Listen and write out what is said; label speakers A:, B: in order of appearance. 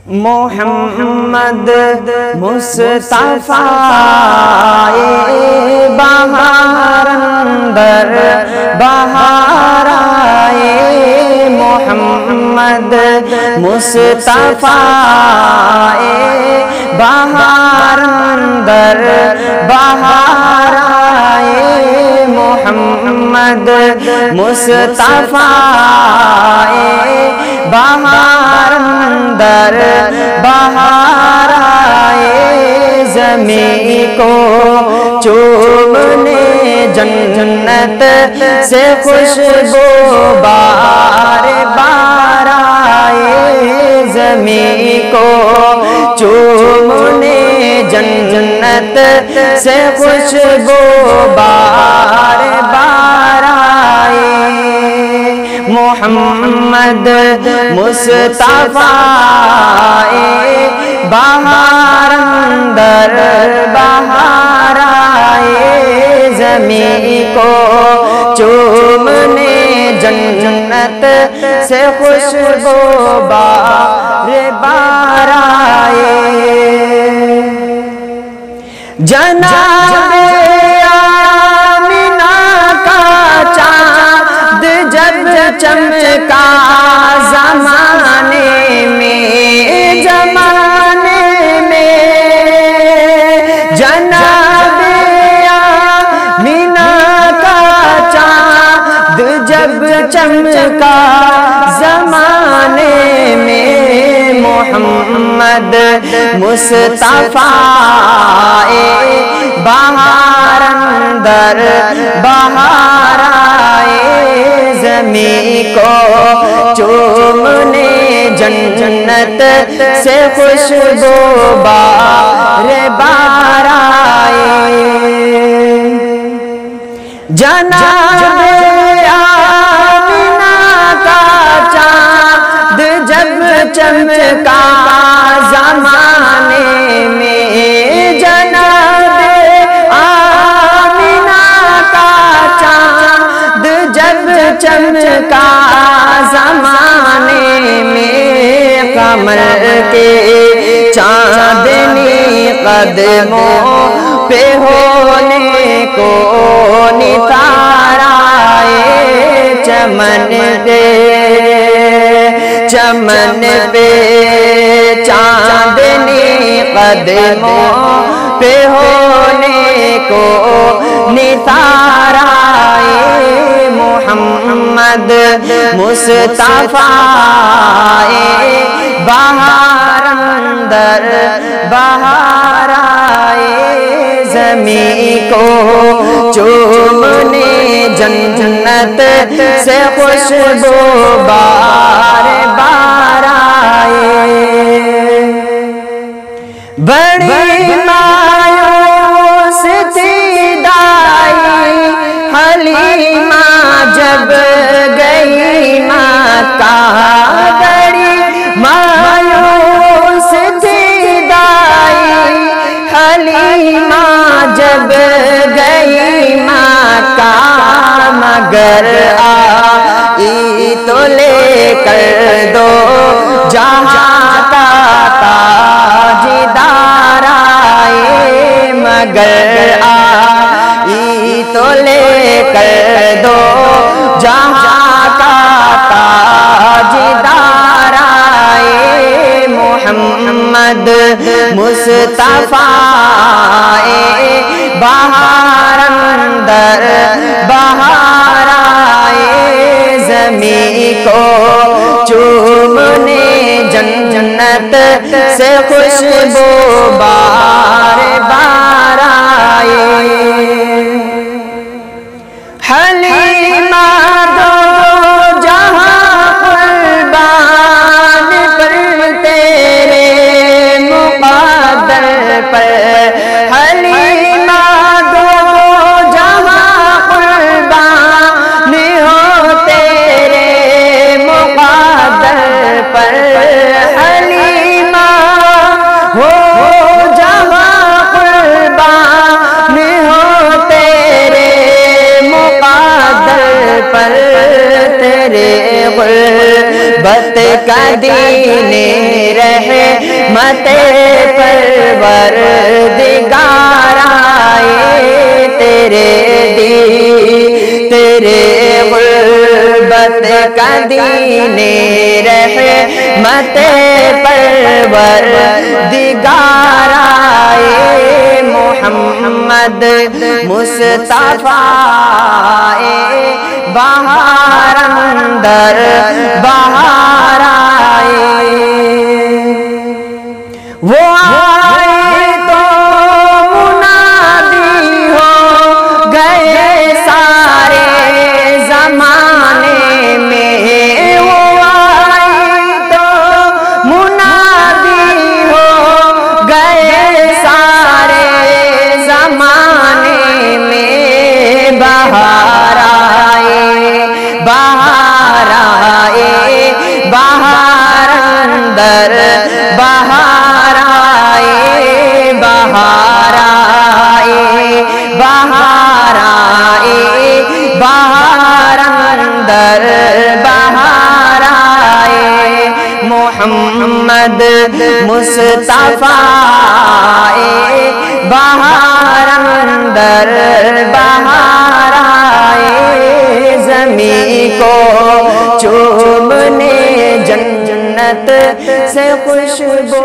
A: محمد مصطفیٰ بہار اندر بہار آئے، محمد مصطفیٰ بہار اندر بہار آئے، محمد مصطفیٰ بہار اندر بہار آئے، زمین کو چومنے جنت سے خوشبو بار بار آئے، زمین کو چومنے جنت سے خوشبو بار بار آئے، محمد مصطفیٰ بہار اندر بہار آئے، زمین کو چومنے جنت سے خوشبو بار بار آئے، جناب آمینہ کا چاند جب چمکا زمانے میں، زمانے میں جناب آمینہ کا چاند جب چمکا زمانے میں، محمد مصطفیٰ بہار اندر بہار آئے، زمین کو چومنے جنت سے خوشبو بار بار آئے، جناب آمینہ کا چاند جب چمکا زمانے میں، جناب آمینہ کا چاند جب چمکا زمانے میں، قمر کے چاندنی قدموں پہ ہونے کو نثار آئے، چمن پہ چاندنی قدموں پہ ہونے کو نثار آئے، محمد مصطفیٰ بہار اندر بہار آئے، زمین کو چومنے جنت سے خوشبو بار بار آئے، بڑی مایوس تھی دائی حلیمہ جب گئی مکہ، بڑی مایوس تھی دائی حلیمہ جب گئی مکہ، مگر آئی تو لے کر دو جہاں کا تاجدار آئے، مگر آئی تو لے کر دو جہاں کا تاجدار آئے، محمد مصطفیٰ بہار اندر بہار آئے، زمین کو چومنے جنت سے خوشبو بار بار آئے، حلیمہ دو جہاں قربان پر تیرے مقدر پر، حلیمہ دو جہاں قربان ہو تیرے مقدر پر، حلیمہ ہو جہاں قربان ہو تیرے رحمت پروردگار آئے تیرے غربت کا دین رحمت پروردگار آئے محمد مصطفیٰ بہار اندر بہار آئے وہ آئے تو منادی ہو گئے سارے زمانے میں وہ آئے تو منادی ہو گئے سارے زمانے میں بہار آئے بہار آئے بہار اندر بہار آئے بہار آئے بہار آئے بہار اندر بہار آئے محمد مصطفیٰ بہار اندر بہار آئے زمین کو چومنے جنت سے خوشبو